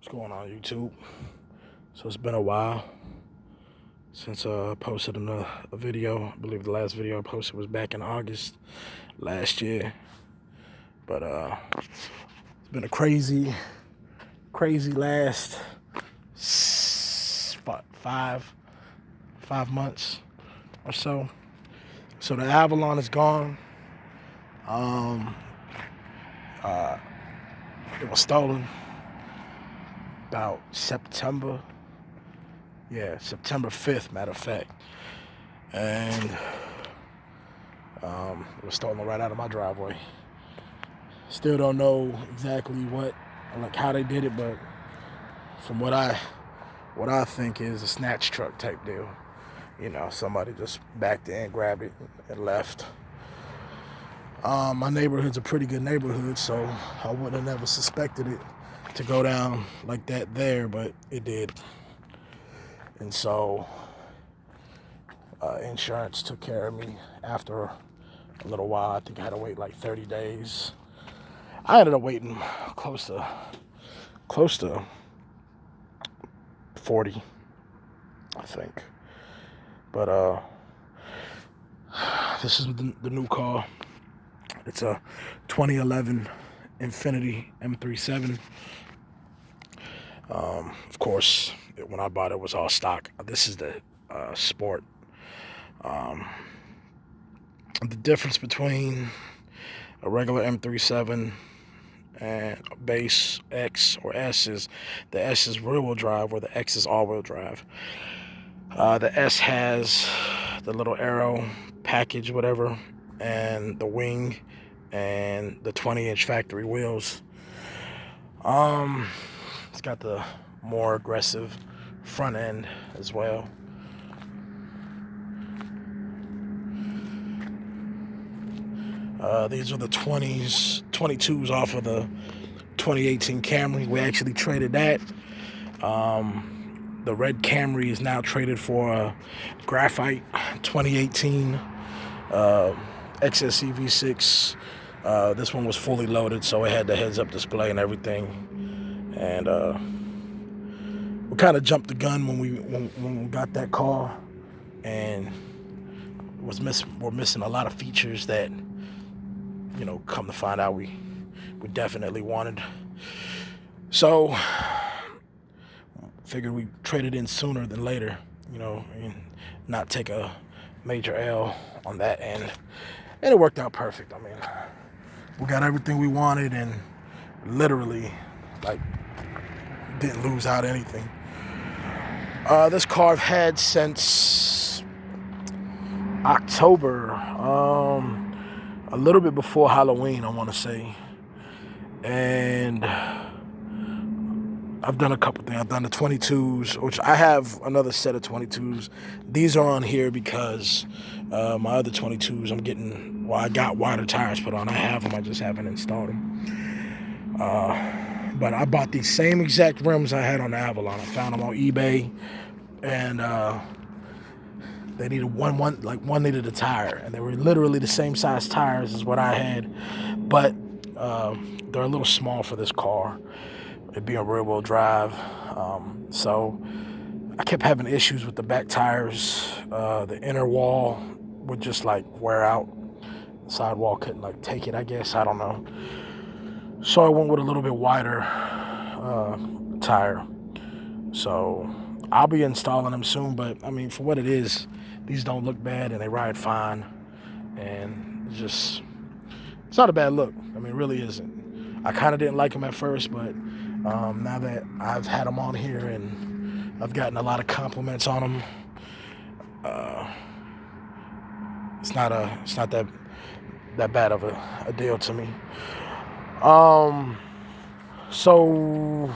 What's going on, YouTube? So it's been a while since I posted a video. I believe the last video I posted was back in August last year. But it's been a crazy last 5 months or so. So the Avalon is gone. It was stolen about September 5th, matter of fact. And it was stolen right out of my driveway. Still don't know exactly how they did it, but from what I think is a snatch truck type deal. You know, somebody just backed in, grabbed it, and left. My neighborhood's a pretty good neighborhood, so I wouldn't have never suspected it to go down like that there, but it did. And so insurance took care of me after a little while. I think I had to wait like 30 days. I ended up waiting close to 40, I think. But this is the new car. It's a 2011 Infiniti M37. Of course, when I bought it, it was all stock. This is the Sport. The difference between a regular M37 and a base X or S is the S is rear-wheel drive, where the X is all-wheel drive. The S has the little aero package, whatever, and the wing and the 20-inch factory wheels. It's got the more aggressive front end as well. These are the 22s off of the 2018 Camry. We actually traded that. The red Camry is now traded for a graphite 2018 XSE V6. This one was fully loaded, so it had the heads-up display and everything. And we kind of jumped the gun when we got that car, and we're missing a lot of features that, you know, come to find out we definitely wanted. So figured we trade it in sooner than later, you know, and not take a major L on that end. And it worked out perfect. I mean, we got everything we wanted and literally, like, didn't lose out anything. This car I've had since October, a little bit before Halloween, I want to say. And I've done a couple things. I've done the 22s, which I have another set of 22s. These are on here because my other 22s, I got wider tires put on. I have them, I just haven't installed them. But I bought these same exact rims I had on the Avalon. I found them on eBay, and they needed one needed a tire, and they were literally the same size tires as what I had, but they're a little small for this car. It being rear-wheel drive, so I kept having issues with the back tires. The inner wall would just like wear out. The sidewall couldn't like take it, I guess. I don't know. So I went with a little bit wider tire. So I'll be installing them soon, but I mean, for what it is, these don't look bad and they ride fine. And it's not a bad look. I mean, it really isn't. I kind of didn't like them at first, but now that I've had them on here and I've gotten a lot of compliments on them, it's not that bad of a deal to me. So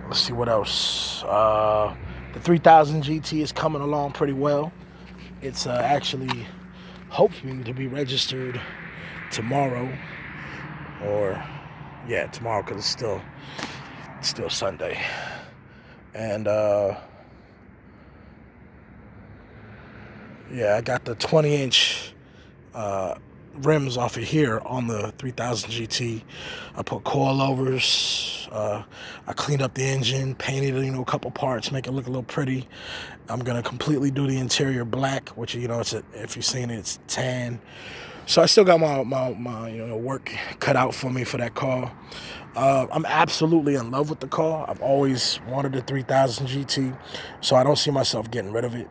let's see what else. The 3000 GT is coming along pretty well. It's actually hoping to be registered tomorrow, tomorrow, because it's still Sunday. And I got the 20-inch rims off of here on the 3000 GT. I put coilovers cars. I cleaned up the engine, painted it, a couple parts, make it look a little pretty. I'm gonna completely do the interior black, which if you've seen it, it's tan. So I still got my work cut out for me for that car. I'm absolutely in love with the car. I've always wanted a 3000 GT, so I don't see myself getting rid of it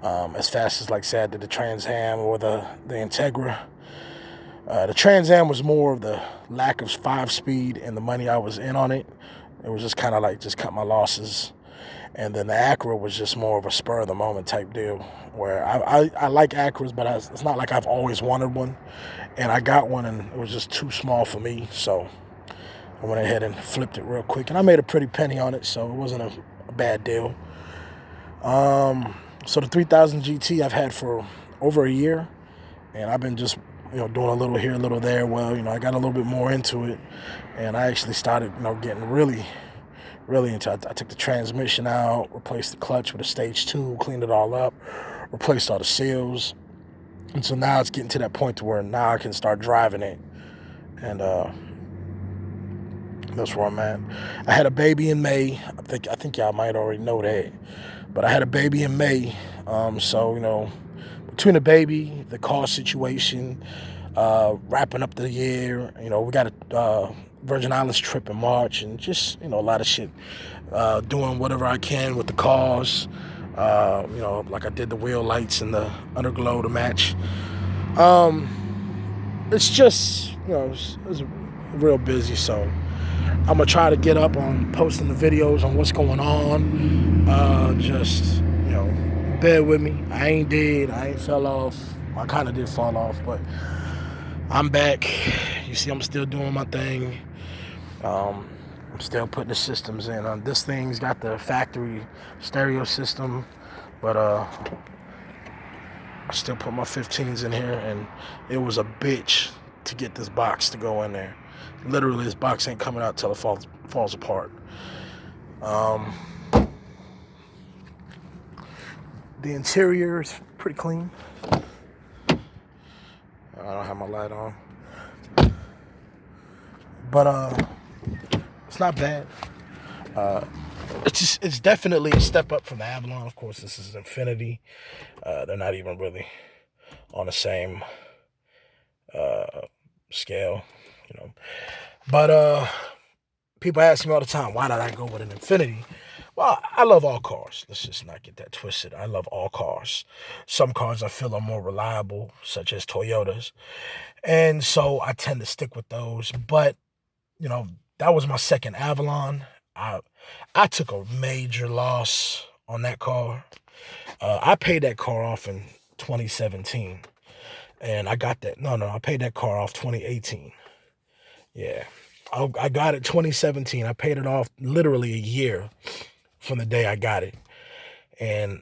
as fast as, like I said, I did the Trans Am or the Integra. The Trans Am was more of the lack of 5-speed and the money I was in on it. It was just kind of like just cut my losses. And then the Acura was just more of a spur of the moment type deal, where I like Acuras, but it's not like I've always wanted one. And I got one, and it was just too small for me, so I went ahead and flipped it real quick. And I made a pretty penny on it, so it wasn't a bad deal. So the 3000 GT I've had for over a year, and I've been just doing a little here, a little there. Well, I got a little bit more into it, and I actually started getting really into it. I took the transmission out, replaced the clutch with a stage 2, cleaned it all up, replaced all the seals. And so now it's getting to that point to where now I can start driving it. And that's where I'm at. I had a baby in May. I think y'all might already know that. But I had a baby in May. So, between the baby, the car situation, wrapping up the year, we got a Virgin Islands trip in March, and just, a lot of shit. Doing whatever I can with the cars. Like I did the wheel lights and the underglow to match. It's just, it's real busy, so I'm going to try to get up on posting the videos on what's going on. Just, bear with me. I ain't dead. I ain't fell off. I kind of did fall off, but I'm back. You see, I'm still doing my thing. I'm still putting the systems in. This thing's got the factory stereo system, but I still put my 15s in here, and it was a bitch to get this box to go in there. Literally, this box ain't coming out till it falls apart. The interior is pretty clean. I don't have my light on, but it's not bad. It's definitely a step up from the Avalon. Of course, this is Infiniti. They're not even really on the same scale, But people ask me all the time, why did I go with an Infiniti? Well, I love all cars. Let's just not get that twisted. I love all cars. Some cars I feel are more reliable, such as Toyotas. And so I tend to stick with those. But, that was my second Avalon. I took a major loss on that car. I paid that car off in 2017. And I got that. No, I paid that car off 2018. Yeah. I got it 2017. I paid it off literally a year from the day I got it. And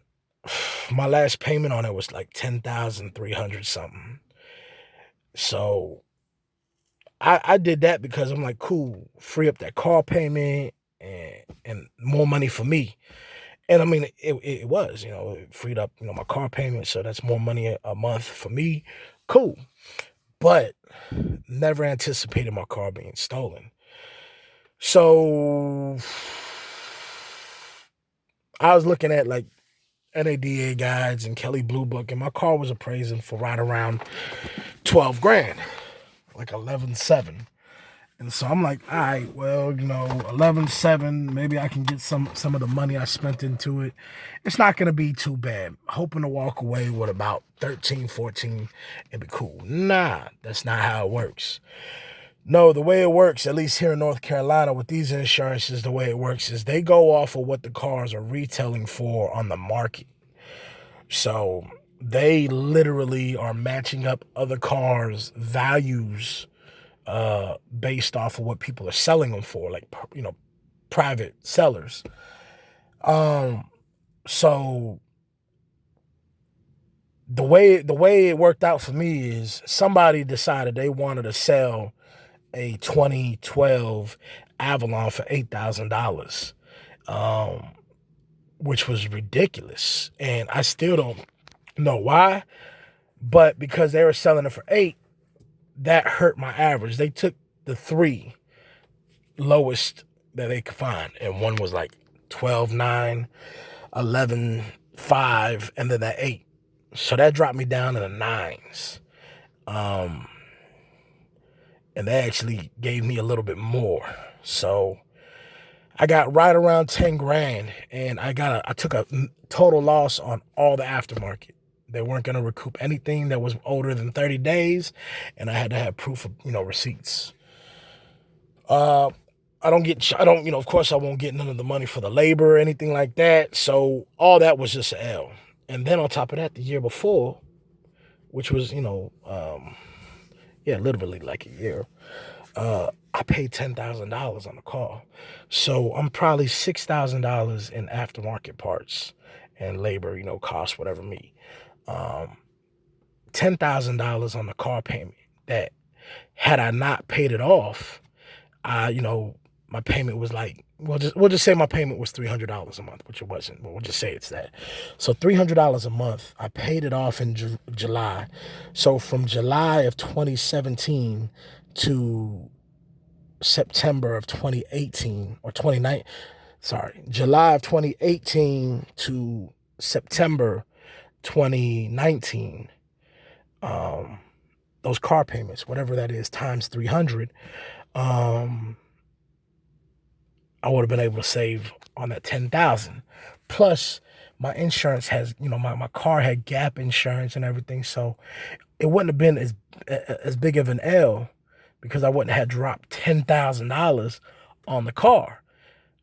my last payment on it was like $10,300 something. So I did that because I'm like, cool, free up that car payment and more money for me. And I mean, it was, it freed up, my car payment. So that's more money a month for me. Cool. But never anticipated my car being stolen. So I was looking at like NADA guides and Kelley Blue Book, and my car was appraising for right around 12 grand, like 11.7. And so I'm like, all right, well, 11.7, maybe I can get some of the money I spent into it. It's not going to be too bad. Hoping to walk away with about 13, 14 and be cool. Nah, that's not how it works. No, the way it works, at least here in North Carolina with these insurances, the way it works is they go off of what the cars are retailing for on the market. So they literally are matching up other cars' values based off of what people are selling them for, like, private sellers. So the way it worked out for me is somebody decided they wanted to sell a 2012 Avalon for $8,000, which was ridiculous. And I still don't know why, but because they were selling it for $8,000, that hurt my average. They took the 3 lowest that they could find. And one was like 12.9, 11.5, and then that 8. So that dropped me down to the 9s. And they actually gave me a little bit more. So I got right around 10 grand, and I took a total loss on all the aftermarket. They weren't going to recoup anything that was older than 30 days, and I had to have proof of, receipts. Of course I won't get none of the money for the labor or anything like that. So all that was just an L. And then on top of that, the year before, which was, literally like a year, I paid $10,000 on the car. So I'm probably $6,000 in aftermarket parts and labor, cost, whatever me. $10,000 on the car payment that, had I not paid it off, my payment was like, we'll just say my payment was $300 a month, which it wasn't, but we'll just say it's that. So $300 a month, I paid it off in July. So from July of 2017 to September of 2018 or 2019, July of 2018 to September 2019, those car payments, whatever that is, times 300, I would have been able to save on that 10,000. Plus, my insurance has, my car had gap insurance and everything, so it wouldn't have been as big of an L because I wouldn't have dropped $10,000 on the car.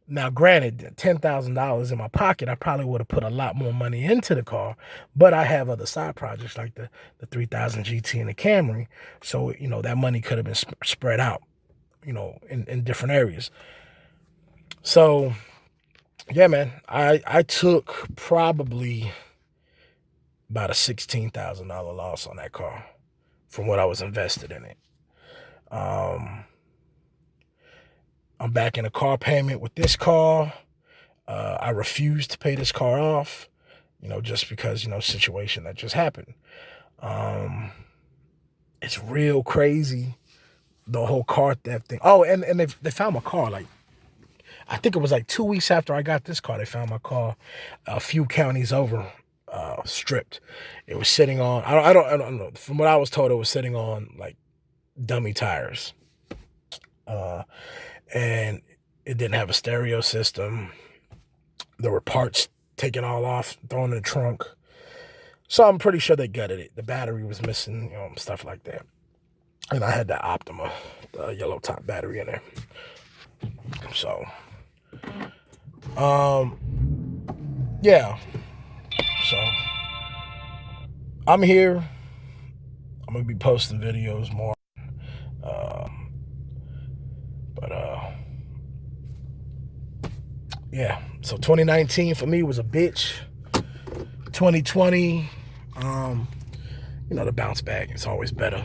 Now, granted, $10,000 in my pocket, I probably would have put a lot more money into the car, but I have other side projects like the 3000 GT and the Camry, so that money could have been spread out, in different areas. So, yeah, man, I took probably about a $16,000 loss on that car from what I was invested in it. I'm back in a car payment with this car. I refused to pay this car off, just because, situation that just happened. It's real crazy, the whole car theft thing. Oh, and they found my car, like, I think it was like 2 weeks after I got this car, they found my car a few counties over, stripped. It was sitting on, I don't know. From what I was told, it was sitting on like dummy tires. And it didn't have a stereo system. There were parts taken all off, thrown in the trunk. So I'm pretty sure they gutted it. The battery was missing, stuff like that. And I had the Optima, the yellow top battery in there. So, yeah. So, I'm here. I'm going to be posting videos more. Yeah. So 2019 for me was a bitch. 2020, the bounce back is always better.